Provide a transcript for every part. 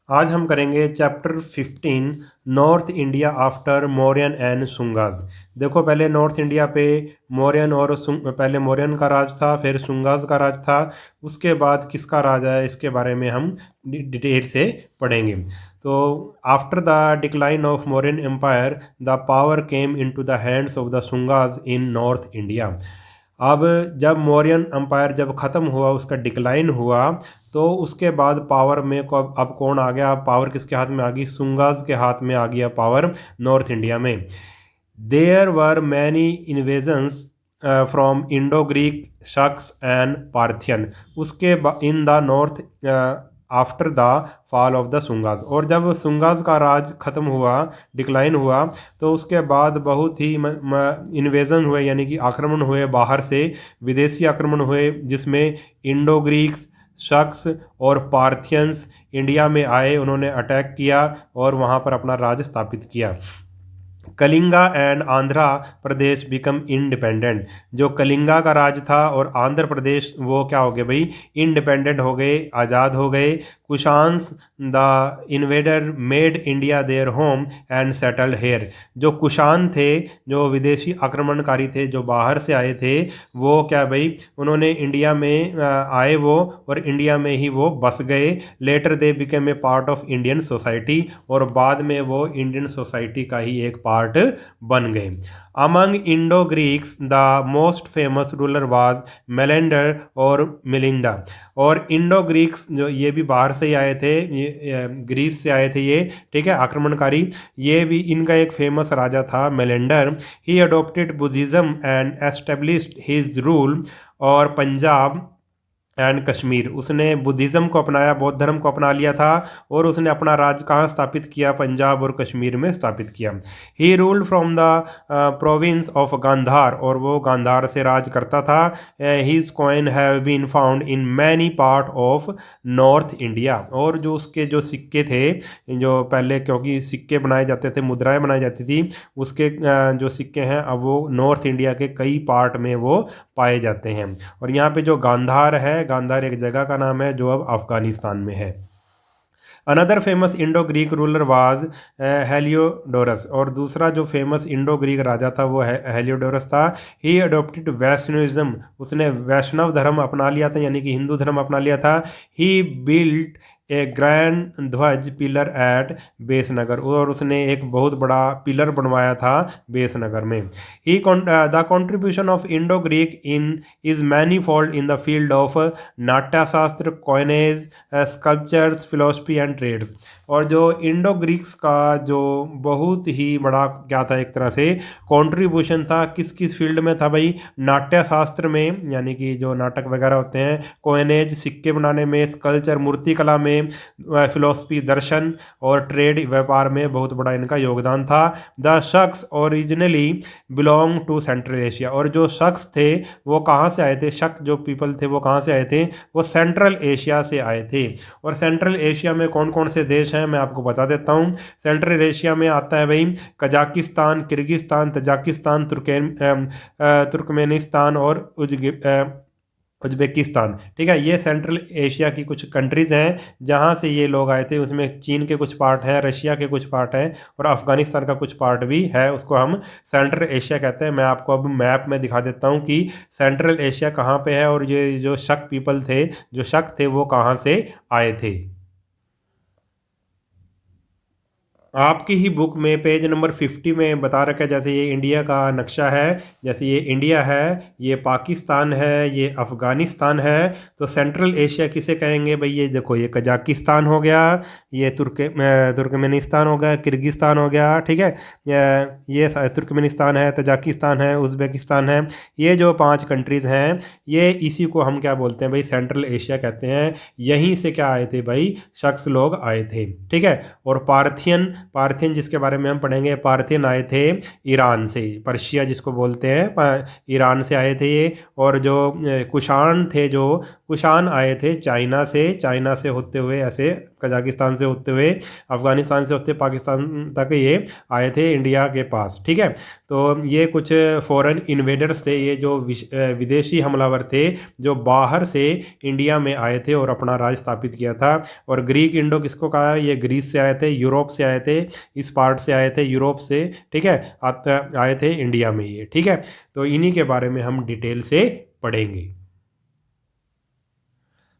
आज हम करेंगे chapter 15 north India after Mauryan and Shungas. देखो पहले नॉर्थ इंडिया पे मौर्यन और पहले मौर्यन का राज था, फिर शुंगाज का राज था। उसके बाद किसका राज है इसके बारे में हम डिटेल से पढ़ेंगे। तो after the decline of Mauryan empire the power came into the hands of the Shungas in north India. अब जब मौर्यन अम्पायर जब ख़त्म हुआ, उसका डिक्लाइन हुआ, तो उसके बाद पावर में को अब कौन आ गया? पावर किसके हाथ में आ गई? शुंगाज के हाथ में आ गया पावर नॉर्थ इंडिया में। There were many invasions from Indo Greek Shakas and Parthian उसके in the north after the fall of the Shungas. और जब शुंगाज का राज खत्म हुआ, डिक्लाइन हुआ, तो उसके बाद बहुत ही इन्वेजन हुए, यानी कि आक्रमण हुए बाहर से, विदेशी आक्रमण हुए, जिसमें इंडो ग्रीक्स शक्स और पार्थियंस इंडिया में आए। उन्होंने अटैक किया और वहाँ पर अपना राज स्थापित किया। Kalinga and Andhra Pradesh become independent. जो कलिंगा का राज था और आंध्र प्रदेश, वो क्या हो गए भाई? इंडिपेंडेंट हो गए, आज़ाद हो गए। Kushans the invader made India their home and settled here. जो कुशान थे, जो विदेशी आक्रमणकारी थे, जो बाहर से आए थे, वो क्या भाई, उन्होंने इंडिया में आए वो, और इंडिया में ही वो बस गए। Later they became a part of Indian society, और बाद में वो इंडियन सोसाइटी का ही एक पार्ट बन गए। Among Indo Greeks the most famous ruler was Menander or Milinda. और इंडो ग्रीक्स जो ये भी बाहर से ही आए थे, ये ग्रीस से आए थे ये, ठीक है, आक्रमणकारी। ये भी इनका एक फेमस राजा था Menander. He adopted Buddhism and established his rule over Punjab and Kashmir. उसने बुद्धिज़्म को अपनाया, बौद्ध धर्म को अपना लिया था, और उसने अपना राज कहाँ स्थापित किया? पंजाब और कश्मीर में स्थापित किया। He ruled from the province of Gandhara, और वो गांधार से राज करता था। His coin have been found in many part of north India. और जो उसके जो सिक्के थे, जो पहले, क्योंकि सिक्के बनाए जाते थे, मुद्राएं बनाई जाती थी, उसके जो सिक्के हैं अब वो नॉर्थ इंडिया के कई पार्ट में वो पाए जाते हैं। और यहाँ पे जो गांधार है, गांधार एक जगह का नाम है जो अब अफगानिस्तान में है। Another famous Indo Greek ruler was Heliodorus. और दूसरा जो फेमस इंडो ग्रीक राजा था वो हेलियोडोरस था। ही अडोप्टेड वैष्णविज्म। उसने वैष्णव धर्म अपना लिया था, यानी कि हिंदू धर्म अपना लिया था। ही बिल्ट ए ग्रैंड ध्वज पिलर एट बेसनगर। और उसने एक बहुत बड़ा पिलर बनवाया था बेसनगर में। He the contribution of Indo Greek in is manifold in the field of Natyashastra, coinage, sculptures, philosophy and trades. और जो इंडो ग्रीक्स का जो बहुत ही बड़ा क्या था, एक तरह से कंट्रीब्यूशन था, किस किस फील्ड में था भाई? नाट्य शास्त्र में, यानी कि जो नाटक वगैरह होते हैं, कोइनेज सिक्के बनाने में, स्कल्पचर मूर्ति कला में, फिलोसफी दर्शन, और ट्रेड व्यापार में बहुत बड़ा इनका योगदान था। The Shakas originally belong to central Asia. और जो शख्स थे वो कहाँ से आए थे? शक जो पीपल थे वो कहाँ से आए थे? वो सेंट्रल एशिया से आए थे। और सेंट्रल एशिया में कौन कौन से देश हैं मैं आपको बता देता हूँ। सेंट्रल एशिया में आता है भाई कजाकिस्तान, किर्गिस्तान, तजाकिस्तान, तुर्कमेनिस्तान और उज्बेकिस्तान। ठीक है, ये सेंट्रल एशिया की कुछ कंट्रीज़ हैं जहाँ से ये लोग आए थे। उसमें चीन के कुछ पार्ट हैं, रशिया के कुछ पार्ट हैं, और अफ़गानिस्तान का कुछ पार्ट भी है। उसको हम सेंट्रल एशिया कहते हैं। मैं आपको अब मैप में दिखा देता हूँ कि सेंट्रल एशिया कहाँ पे है, और ये जो शक पीपल थे, जो शक थे, वो कहाँ से आए थे। आपकी ही बुक में पेज नंबर 50 में बता रखा है, जैसे ये इंडिया का नक्शा है, जैसे ये इंडिया है, ये पाकिस्तान है, ये अफ़गानिस्तान है। तो सेंट्रल एशिया किसे कहेंगे भाई? ये देखो, ये कजाकिस्तान हो गया, ये तुर्कमेनिस्तान हो गया, किर्गिस्तान हो गया, ठीक है, ये तुर्कमेनिस्तान है, तजाकिस्तान है, उज़्बेकिस्तान है। ये जो 5 कंट्रीज़ हैं, ये इसी को हम क्या बोलते हैं भाई? सेंट्रल एशिया कहते हैं। यहीं से क्या आए थे भाई? शख्स लोग आए थे, ठीक है। और पार्थियन पार्थियन जिसके बारे में हम पढ़ेंगे, पार्थियन आए थे ईरान से, पर्शिया जिसको बोलते हैं, ईरान से आए थे ये। और जो कुषाण थे, जो कुषाण आए थे चाइना से, चाइना से होते हुए ऐसे कजाकिस्तान से होते हुए, अफ़गानिस्तान से होते पाकिस्तान तक ये आए थे इंडिया के पास, ठीक है। तो ये कुछ फॉरेन इन्वेडर्स थे, ये जो विदेशी हमलावर थे जो बाहर से इंडिया में आए थे और अपना राज स्थापित किया था। और ग्रीक इंडो किसको कहा है? ये ग्रीस से आए थे, यूरोप से आए थे, इस पार्ट से आए थे, यूरोप से, ठीक है, आए थे इंडिया में ये, ठीक है। तो इन्हीं के बारे में हम डिटेल से पढ़ेंगे।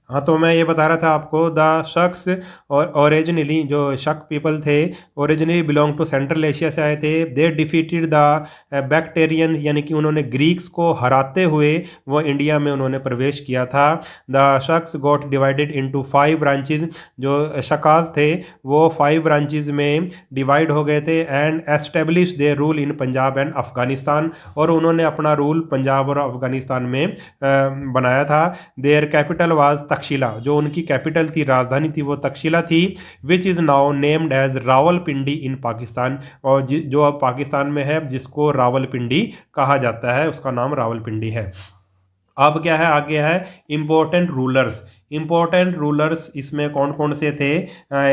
हाँ, तो मैं ये बता रहा था आपको, द शख्स और ओरिजिनली जो शक पीपल थे, originally belong to central Asia से आए थे। दे डिफीटेड द बैक्टेरियन, यानी कि उन्होंने ग्रीक्स को हराते हुए वो इंडिया में उन्होंने प्रवेश किया था। द शख्स गॉट डिवाइडेड इनटू 5 ब्रांचेज, जो शकाज थे वो 5 ब्रांचेज में डिवाइड हो गए थे। And establish their rule in Punjab and Afghanistan, और उन्होंने अपना रूल पंजाब और अफगानिस्तान में बनाया था। देयर कैपिटल वाज तक्षशिला, जो उनकी कैपिटल थी, राजधानी थी, वो तक्षशिला थी। Which is now named as Rawalpindi in Pakistan, और जो अब पाकिस्तान में है जिसको रावलपिंडी कहा जाता है, उसका नाम रावलपिंडी है। अब क्या है, आगे है इम्पोर्टेंट रूलर्स। इम्पोर्टेंट रूलर्स इसमें कौन कौन से थे,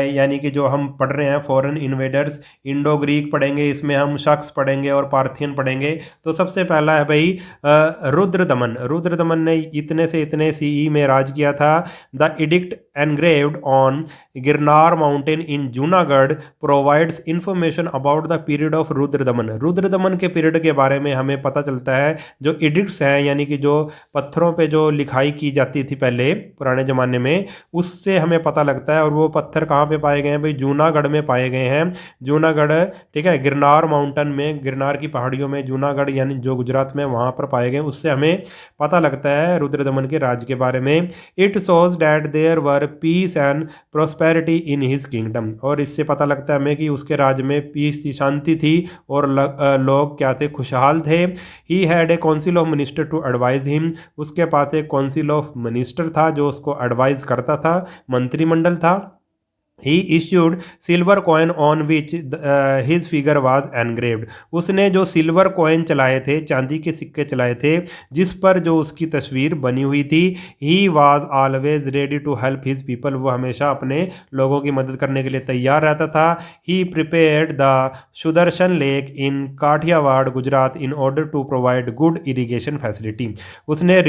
यानी कि जो हम पढ़ रहे हैं फॉरेन इन्वेडर्स, इंडो ग्रीक पढ़ेंगे, इसमें हम शख्स पढ़ेंगे और पार्थियन पढ़ेंगे। तो सबसे पहला है भाई रुद्रदमन। रुद्रदमन ने इतने से इतने सीई में राज किया था। The addict engraved on Girnar mountain in Junagadh provides information about the period of Rudradaman. Rudradaman के पीरियड के बारे में हमें पता चलता है। जो एडिक्ट्स हैं, यानी कि जो पत्थरों पे जो लिखाई की जाती थी पहले पुराने ज़माने में, उससे हमें पता लगता है। और वो पत्थर कहाँ पे पाए गए हैं भाई? जूनागढ़ में पाए गए हैं। जूनागढ़, ठीक है, गिरनार माउंटेन में, गिरनार की पहाड़ियों में, जूनागढ़ यानी जो गुजरात में, वहाँ पर पाए गए। उससे हमें पता लगता है रुद्रदमन के राज के बारे में। It shows that there were peace and prosperity in his kingdom, और इससे पता लगता है हमें कि उसके राज्य में पीस थी, शांति थी, और लोग क्या थे? खुशहाल थे। He had a council of minister to advise him, उसके पास एक काउंसिल ऑफ मिनिस्टर था जो उसको एडवाइज करता था, मंत्रिमंडल था। He issued silver coin on which his figure was engraved, उसने जो सिल्वर कॉइन चलाए थे, चांदी के सिक्के चलाए थे, जिस पर जो उसकी तस्वीर बनी हुई थी। He was always ready to help his people, वो हमेशा अपने लोगों की मदद करने के लिए तैयार रहता था। He prepared the Sudarshan lake in Kathiawar Gujarat in order to provide good irrigation facility, उसने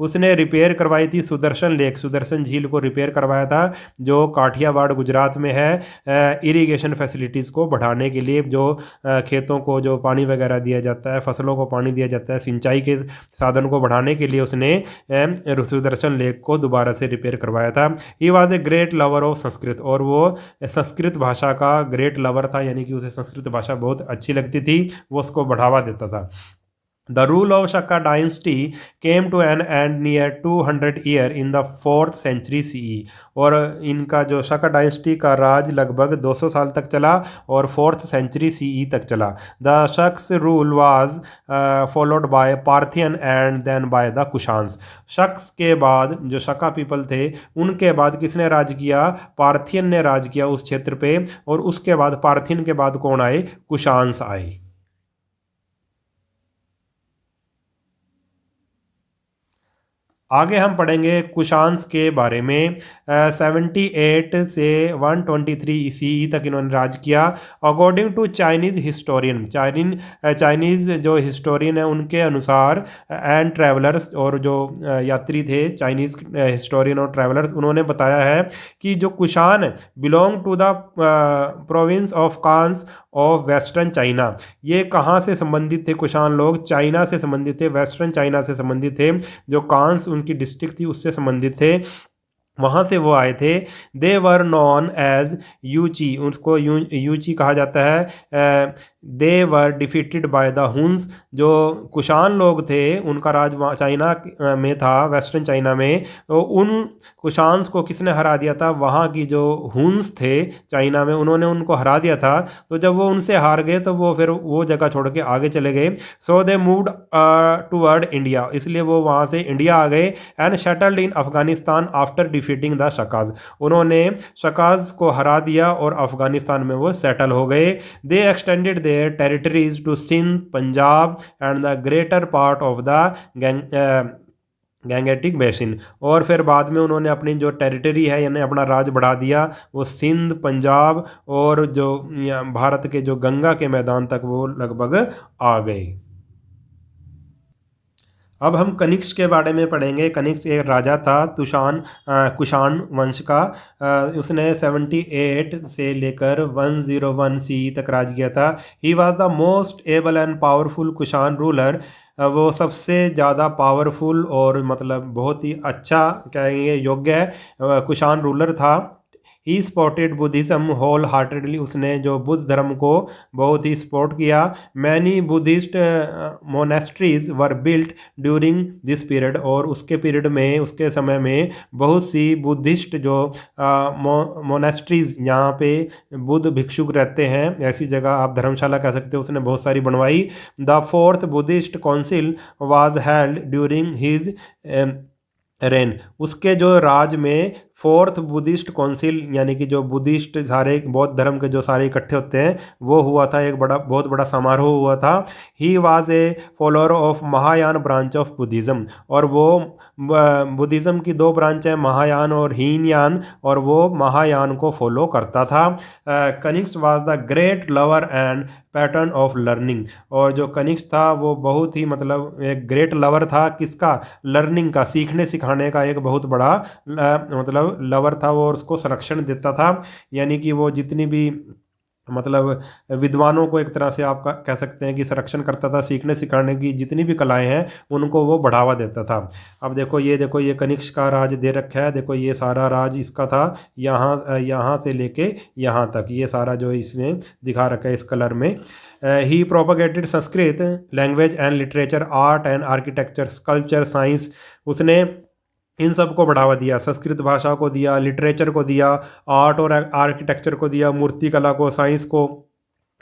उसने रिपेयर करवाई थी सुदर्शन लेक, सुदर्शन झील को रिपेयर करवाया था जो काठियावाड़ गुजरात में है, इरिगेशन फैसिलिटीज़ को बढ़ाने के लिए, जो खेतों को जो पानी वगैरह दिया जाता है, फसलों को पानी दिया जाता है, सिंचाई के साधन को बढ़ाने के लिए उसने सुदर्शन लेक को दोबारा से रिपेयर करवाया था। He was a great lover of Sanskrit, और वो संस्कृत भाषा का ग्रेट लवर था, यानी कि उसे संस्कृत भाषा बहुत अच्छी लगती थी, वो उसको बढ़ावा देता था। The rule of Shaka dynasty came to an end near 200 year in the 4th century CE, और इनका जो शका डायनेस्टी का राज लगभग 200 साल तक चला और 4th century CE तक चला। The Shaks rule was followed by Parthian and then by the Kushans. शक्स के बाद जो शका पीपल थे उनके बाद किसने राज किया? पार्थियन ने राज किया उस क्षेत्र पे, और उसके बाद पार्थियन के बाद कौन आए? कुशान्स आए। आगे हम पढ़ेंगे कुशान्स के बारे में। 78 से 123 ईसी तक इन्होंने राज किया। According to Chinese historian, Chinese जो हिस्टोरियन है उनके अनुसार, एंड ट्रैवलर्स, और जो यात्री थे चाइनीज़ हिस्टोरियन और ट्रैवलर्स, उन्होंने बताया है कि जो Kushan belong to the province of Kansu of western China, ये कहाँ से संबंधित थे? कुशान लोग चाइना से संबंधित थे, वेस्टर्न चाइना से संबंधित थे, जो कांस उनकी डिस्ट्रिक्ट थी उससे संबंधित थे, वहाँ से वो आए थे। दे वर नॉन एज यूची, उसको यूची कहा जाता है। They were defeated by the Huns, जो कुशान लोग थे उनका राज वहाँ चाइना में था, वेस्टर्न चाइना में, तो उन कुशान्स को किसने हरा दिया था? वहाँ की जो हुन्स थे चाइना में, उन्होंने उनको हरा दिया था। तो जब वो उनसे हार गए तो वो फिर वो जगह छोड़ के आगे चले गए। So they moved toward India, इसलिए वो वहाँ से इंडिया आ गए। And settled in Afghanistan after defeating the Shakas. उन्होंने शकाज को हरा दिया और अफगानिस्तान में वो सेटल हो गए। They extended their territories to Sindh, Punjab and the greater part of the Gangetic basin. और फिर बाद में उन्होंने अपनी जो टेरिटरी है यानी अपना राज बढ़ा दिया, वो सिंध, पंजाब और जो भारत के जो गंगा के मैदान तक वो लगभग आ गए। अब हम कनिष्क के बारे में पढ़ेंगे। कनिष्क एक राजा था कुषाण वंश का। उसने 78 से लेकर 101 सी तक राज किया था। He was the most able and powerful Kushan ruler. वो सबसे ज़्यादा पावरफुल और मतलब बहुत ही अच्छा कहेंगे योग्य कुषाण रूलर था। He supported Buddhism whole heartedly. उसने जो बुद्ध धर्म को बहुत ही सपोर्ट किया। Many Buddhist monasteries were built during this period. और उसके पीरियड में, उसके समय में बहुत सी बुद्धिस्ट जो मोनेस्ट्रीज, यहाँ पे बुद्ध भिक्षुक रहते हैं, ऐसी जगह आप धर्मशाला कह सकते हो, उसने बहुत सारी बनवाई। The fourth Buddhist council was held during his rain. उसके जो राज में फोर्थ बुद्धिस्ट काउंसिल यानी कि जो बुद्धिस्ट सारे बौद्ध धर्म के जो सारे इकट्ठे होते हैं वो हुआ था, एक बहुत बड़ा समारोह हुआ था। He was a follower of Mahayana branch of Buddhism. और वो बुद्धिज़्म की दो ब्रांच है, महायान और हीनयान, और वो महायान को फॉलो करता था। Kanishka was the great lover and pattern of learning. और जो कनिष्क था वो बहुत ही मतलब एक ग्रेट लवर था, किसका? लर्निंग का, सीखने सिखाने का एक बहुत बड़ा मतलब लवर था वो, और उसको संरक्षण देता था। यानी कि वो जितनी भी मतलब विद्वानों को एक तरह से आप कह सकते हैं कि संरक्षण करता था, सीखने सिखाने की जितनी भी कलाएं हैं उनको वो बढ़ावा देता था। अब देखो ये कनिष्क का राज दे रखा है, देखो ये सारा राज इसका था, यहाँ से लेके यहाँ तक ये सारा जो इसमें दिखा रखा है इस कलर में। He propagated Sanskrit language and literature, art and architecture, sculpture, science. उसने इन सब को बढ़ावा दिया, संस्कृत भाषा को दिया, लिटरेचर को दिया, आर्ट और आर्किटेक्चर को दिया, मूर्ति कला को, साइंस को,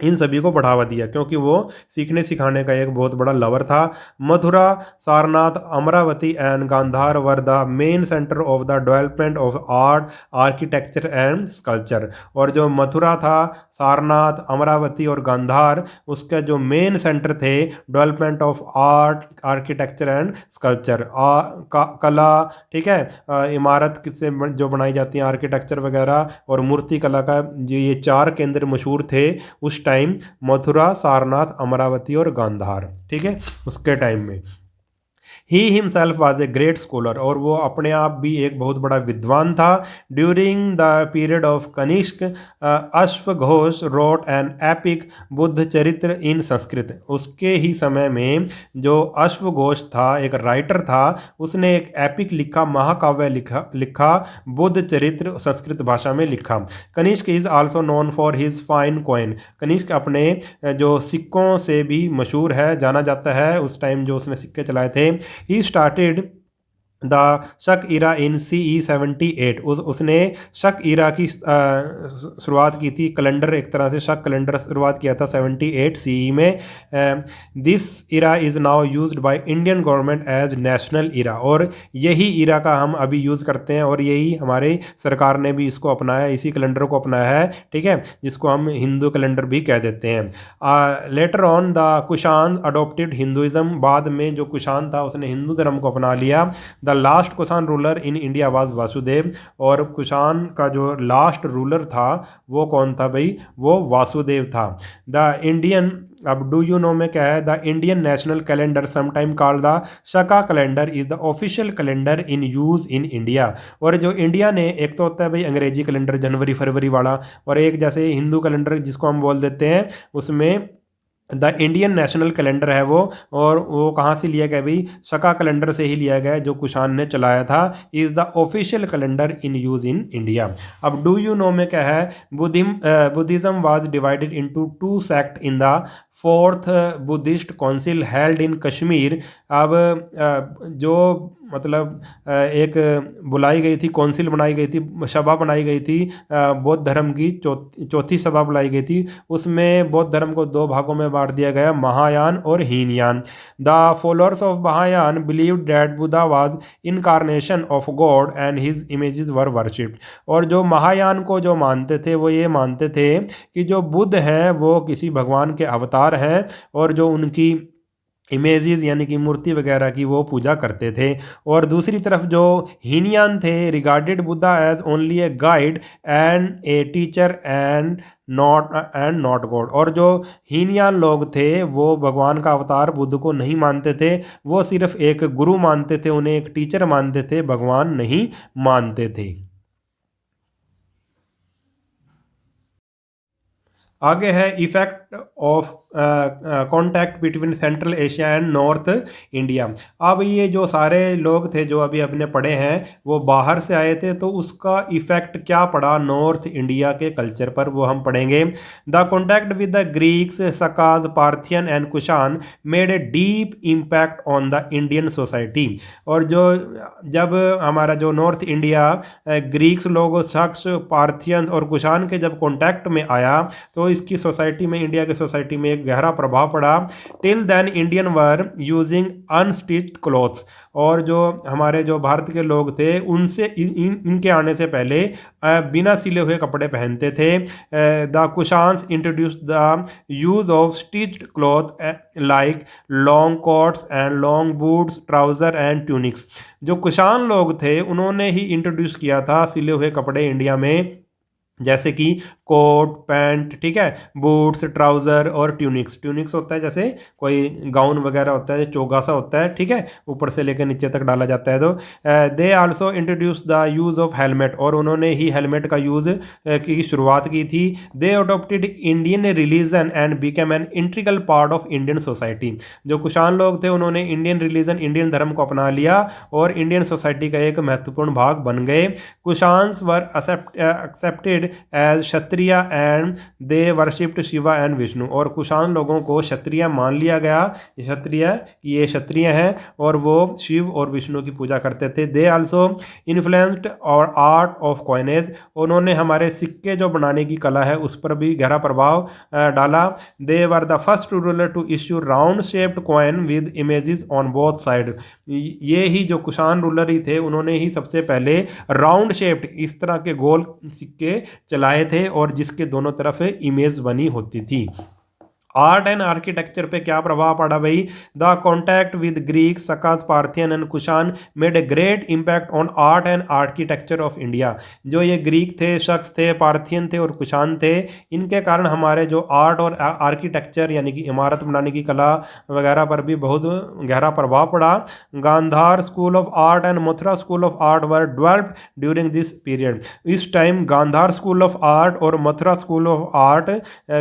इन सभी को बढ़ावा दिया क्योंकि वो सीखने सिखाने का एक बहुत बड़ा लवर था। Mathura, Sarnath, Amravati and Gandhara were the main centre of the development of art, architecture and sculpture. और जो मथुरा था, सारनाथ, अमरावती और गांधार उसके जो मेन सेंटर थे development of art, architecture and sculpture, कला, ठीक है, इमारत किससे जो बनाई जाती हैं, आर्किटेक्चर वगैरह और मूर्ति कला का, जो ये चार केंद्र मशहूर थे उस टाइम, मथुरा, सारनाथ, अमरावती और गांधार, ठीक है, उसके टाइम में। He himself was a great scholar. और वो अपने आप भी एक बहुत बड़ा विद्वान था। During the period of Kanishka, अश्वघोष wrote an epic Buddha Charitra in Sanskrit. उसके ही समय में जो अश्वघोष था, एक राइटर था, उसने एक एपिक लिखा, महाकाव्य लिखा बुद्ध चरित्र, संस्कृत भाषा में लिखा। Kanishka is also known for his fine coin. Kanishka अपने जो सिक्कों से भी मशहूर है, जाना जाता है। उस टाइम जो उसने सिक्के चलाए थे। He started द शक इरा इन CE 78। उसने शक इरा की शुरुआत की थी, कैलेंडर एक तरह से शक कैलेंडर शुरुआत किया था 78 CE में। This era is now used by Indian government as national era. और यही इरा का हम अभी यूज़ करते हैं और यही हमारी सरकार ने भी इसको अपनाया, इसी कैलेंडर को अपनाया है, ठीक है, जिसको हम हिंदू कैलेंडर भी कह देते हैं। Later on the Kushan adopted Hinduism. बाद में जो कुषाण था उसने हिंदू धर्म को अपना लिया। The last Kushan ruler in India was Vasudev. और कुषाण का जो लास्ट रूलर था वो कौन था भाई? वो वासुदेव था। द इंडियन, अब डू यू नो में क्या है? The Indian national calendar sometime called the Shaka calendar is the official calendar in use in India. और जो इंडिया ने, एक तो होता है भाई अंग्रेजी कैलेंडर जनवरी फरवरी वाला, और एक जैसे हिंदू कैलेंडर जिसको हम बोल देते हैं, उसमें द इंडियन नेशनल कैलेंडर है वो। और वो कहाँ से लिया गया भाई? शका कैलेंडर से ही लिया गया जो कुषाण ने चलाया था। Is the official calendar in use in India. अब डू यू नो में क्या है? Buddhism was divided into 2 sect in the fourth Buddhist council held in Kashmir. अब जो मतलब एक बुलाई गई थी, काउंसिल बनाई गई थी, सभा बनाई गई थी, बौद्ध धर्म की चौथी सभा बुलाई गई थी। उसमें बौद्ध धर्म को दो भागों में बांट दिया गया, महायान और Hinayana. The followers of Mahayana believe that Buddha was incarnation of God and his images were worshipped. और जो महायान को जो मानते थे वो ये मानते थे कि जो बुद्ध हैं वो किसी भगवान के अवतार हैं और जो उनकी इमेजेस यानी कि मूर्ति वगैरह की वो पूजा करते थे। और दूसरी तरफ जो हीनयान थे regarded Buddha as only a guide and a teacher and not god. और जो हीनयान लोग थे वो भगवान का अवतार बुद्ध को नहीं मानते थे, वो सिर्फ एक गुरु मानते थे, उन्हें एक टीचर मानते थे, भगवान नहीं मानते थे। आगे है effect of contact between central Asia and north India. अब ये जो सारे लोग थे जो अभी अपने पढ़े हैं वो बाहर से आए थे, तो उसका इफेक्ट क्या पड़ा नॉर्थ इंडिया के कल्चर पर वो हम पढ़ेंगे। The contact with the Greeks, Sakas, Parthian and Kushan made a deep impact on the Indian society. और जो जब हमारा जो नॉर्थ इंडिया ग्रीक्स लोग, शख्स, पार्थियंस और कुशान के जब कॉन्टैक्ट में आया तो इसकी सोसाइटी में, इंडिया की सोसाइटी में एक गहरा प्रभाव पड़ा। Till then Indian were using unstitched clothes. और जो हमारे जो भारत के लोग थे उनसे इनके आने से पहले बिना सिले हुए कपड़े पहनते थे। The Kushans introduce the use of stitched cloth like long coats and long boots, trouser and tunics. जो कुशान लोग थे उन्होंने ही इंट्रोड्यूस किया था सिले हुए कपड़े इंडिया में, जैसे कि कोट, पैंट, ठीक है, बूट्स, ट्राउज़र और ट्यूनिक्स। ट्यूनिक्स होता है जैसे कोई गाउन वगैरह होता है, चोगा सा होता है, ठीक है, ऊपर से लेकर नीचे तक डाला जाता है। तो they also introduce the use of helmet. और उन्होंने ही हेलमेट का यूज़ की शुरुआत की थी। They adopted Indian religion and became an integral part of Indian society. जो कुशान लोग थे उन्होंने इंडियन रिलीजन, इंडियन धर्म को अपना लिया और इंडियन सोसाइटी का एक महत्वपूर्ण भाग बन गए। Kushans were accepted as Kshatriya and they worshipped Shiva and Vishnu. और कुशान लोगों को क्षत्रिय मान लिया गया, क्षत्रिय, ये क्षत्रिय हैं और वो शिव और विष्णु की पूजा करते थे। दे आल्सो इन्फ्लुएंस्ड और आर्ट ऑफ कॉइनेज। उन्होंने हमारे सिक्के जो बनाने की कला है उस पर भी गहरा प्रभाव डाला। They were the first ruler to issue round shaped coin with images on both side. ये ही जो कुशान रूलर ही थे उन्होंने ही सबसे पहले राउंड शेप्ड, इस तरह के गोल सिक्के चलाए थे और जिसके दोनों तरफ इमेज बनी होती थी। आर्ट एंड आर्किटेक्चर पे क्या प्रभाव पड़ा भाई? The contact with Greek, Sakas, Parthian and Kushan made a great impact on art and architecture of India. जो ये ग्रीक थे, शख्स थे, पार्थियन थे और कुशान थे, इनके कारण हमारे जो आर्ट और आर्किटेक्चर यानी कि इमारत बनाने की कला वगैरह पर भी बहुत गहरा प्रभाव पड़ा। Gandhara school of art and Mathura school of art were developed during this period. इस time Gandhara school of art और मथुरा स्कूल ऑफ आर्ट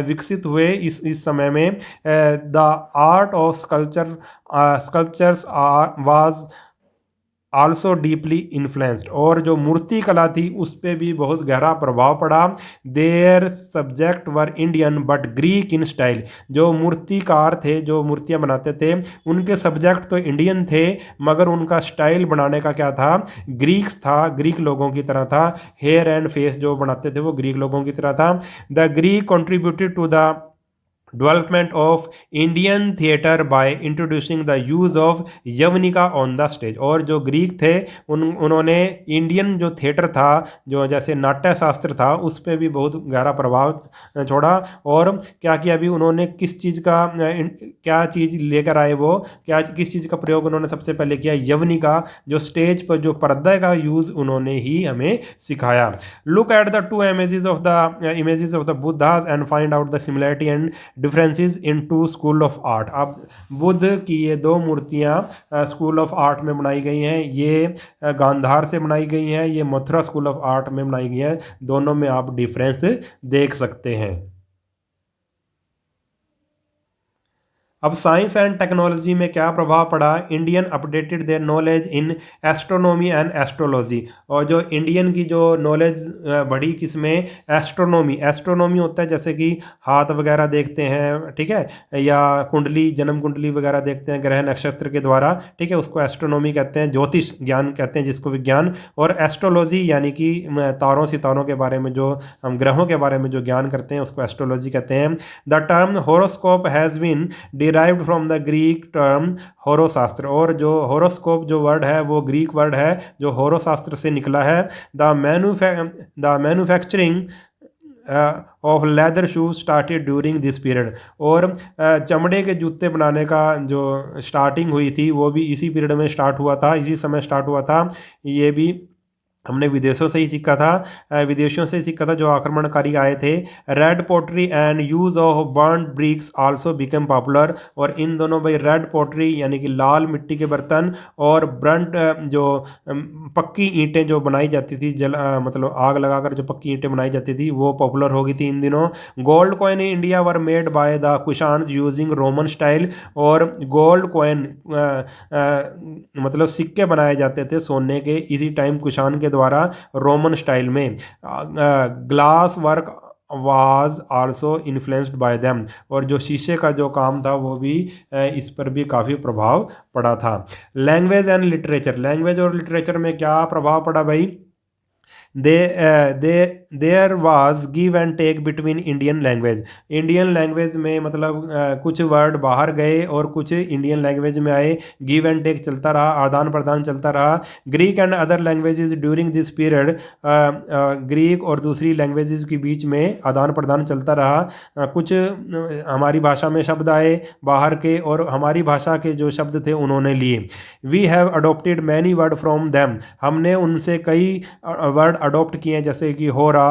विकसित हुए इस समय में। The art of sculptures was also deeply influenced. और जो मूर्ति कला थी उस पर भी बहुत गहरा प्रभाव पड़ा। Their subject were Indian but Greek in style. जो मूर्तिकार थे, जो मूर्तियां बनाते थे, उनके सब्जेक्ट तो इंडियन थे मगर उनका स्टाइल बनाने का क्या था? ग्रीक्स था, ग्रीक लोगों की तरह था। हेयर एंड फेस जो बनाते थे वो ग्रीक लोगों की तरह था। The Greek contributed to the development of Indian theatre by introducing the use of yavanika on the stage. और जो ग्रीक थे उन्होंने इंडियन जो थिएटर था, जो जैसे नाट्य शास्त्र था, उस पर भी बहुत गहरा प्रभाव छोड़ा। और क्या किया अभी उन्होंने, किस चीज़ का क्या चीज़ लेकर आए, वो क्या किस चीज़ का प्रयोग उन्होंने सबसे पहले किया? यवनिका, जो स्टेज पर जो पर्दा का यूज़ उन्होंने ही हमें सिखाया। Look at the two images of the Buddhas and find out the similarity and differences in two school of art. अब बुद्ध की ये दो मूर्तियाँ स्कूल ऑफ आर्ट में बनाई गई हैं, ये गांधार से बनाई गई हैं, ये मथुरा स्कूल ऑफ आर्ट में बनाई गई हैं। दोनों में आप डिफरेंस देख सकते हैं। अब साइंस एंड टेक्नोलॉजी में क्या प्रभाव पड़ा? Indian updated their knowledge in astronomy and astrology. और जो इंडियन की जो नॉलेज बढ़ी किस में? एस्ट्रोनॉमी। एस्ट्रोनॉमी होता है जैसे कि हाथ वगैरह देखते हैं, ठीक है, या कुंडली, जन्म कुंडली वगैरह देखते हैं ग्रह नक्षत्र के द्वारा, ठीक है, उसको एस्ट्रोनॉमी कहते हैं, ज्योतिष ज्ञान कहते हैं जिसको, विज्ञान। और एस्ट्रोलॉजी यानी कि तारों सितारों के बारे में, जो हम ग्रहों के बारे में जो ज्ञान करते हैं उसको एस्ट्रोलॉजी कहते हैं। The term horoscope has been derived from the Greek term horashastra. और जो होरोस्कोप जो वर्ड है वो ग्रीक वर्ड है जो होरोशास्त्र से निकला है। The manufacturing of leather shoes started during this period. और चमड़े के जूते बनाने का जो स्टार्टिंग हुई थी वो भी इसी पीरियड में स्टार्ट हुआ था, इसी समय स्टार्ट हुआ था। ये भी हमने विदेशों से ही सीखा था, विदेशियों से सीखा था जो आक्रमणकारी आए थे। Red pottery and use of burned bricks also become popular. और इन दोनों भाई, रेड पोट्री यानी कि लाल मिट्टी के बर्तन, और ब्रंट जो पक्की ईंटें जो बनाई जाती थी, मतलब आग लगाकर जो पक्की ईंटें बनाई जाती थी, वो पॉपुलर हो गई थी इन दिनों। Gold coin in India were made by the Kushans using Roman style. और गोल्ड कॉइन मतलब सिक्के बनाए जाते थे सोने के इसी टाइम कुशान के द्वारा रोमन स्टाइल में। Glass work was also influenced by them. और जो शीशे का जो काम था वो भी इस पर भी काफ़ी प्रभाव पड़ा था। Language and literature. लैंग्वेज और लिटरेचर में क्या प्रभाव पड़ा भाई? There was give and take between Indian language. Indian language में मतलब कुछ वर्ड बाहर गए और कुछ इंडियन लैंग्वेज में आए। गिव एंड टेक चलता रहा, आदान प्रदान चलता रहा। Greek and other languages during this period. Greek और दूसरी लैंग्वेजेस के बीच में आदान प्रदान चलता रहा। कुछ हमारी भाषा में शब्द आए बाहर के, और हमारी भाषा के जो शब्द थे उन्होंने लिए। We have adopted many word from them. हमने उनसे कई वर्ड अडोप्ट किए हैं जैसे कि होरा,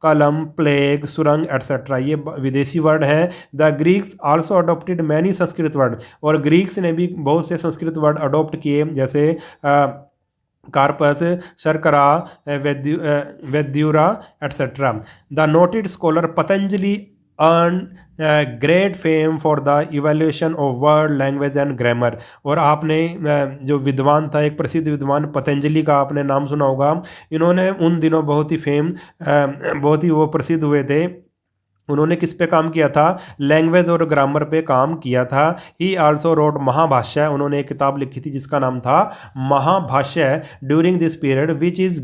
कलम, प्लेग, सुरंग एट्सेट्रा, ये विदेशी वर्ड हैं। The Greeks also adopted many Sanskrit word. और ग्रीक्स ने भी बहुत से संस्कृत वर्ड अडोप्ट किए जैसे कार्पस, शर्करा, वैद्युरा etcetera. The noted scholar Patanjali earn great fame for the evaluation of word, language and grammar. और आपने जो विद्वान था, एक प्रसिद्ध विद्वान पतंजलि का आपने नाम सुना होगा। इन्होंने उन दिनों बहुत ही वो प्रसिद्ध हुए थे। उन्होंने किस पे काम किया था? लैंग्वेज और ग्रामर पे काम किया था। ही आल्सो रोड महाभाष्य। उन्होंने एक किताब लिखी थी जिसका नाम था Mahabhashya during this period, which is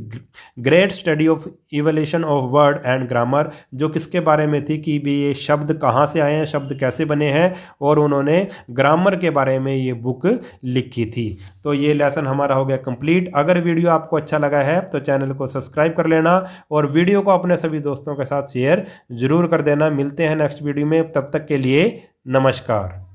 great study of evolution of word and grammar. जो किसके बारे में थी कि भी ये शब्द कहाँ से आए हैं, शब्द कैसे बने हैं, और उन्होंने ग्रामर के बारे में ये बुक लिखी थी। तो ये लेसन हमारा हो गया कंप्लीट। अगर वीडियो आपको अच्छा लगा है तो चैनल को सब्सक्राइब कर लेना, और वीडियो को अपने सभी दोस्तों के साथ शेयर जरूर कर देना। मिलते हैं नेक्स्ट वीडियो में, तब तक के लिए नमस्कार।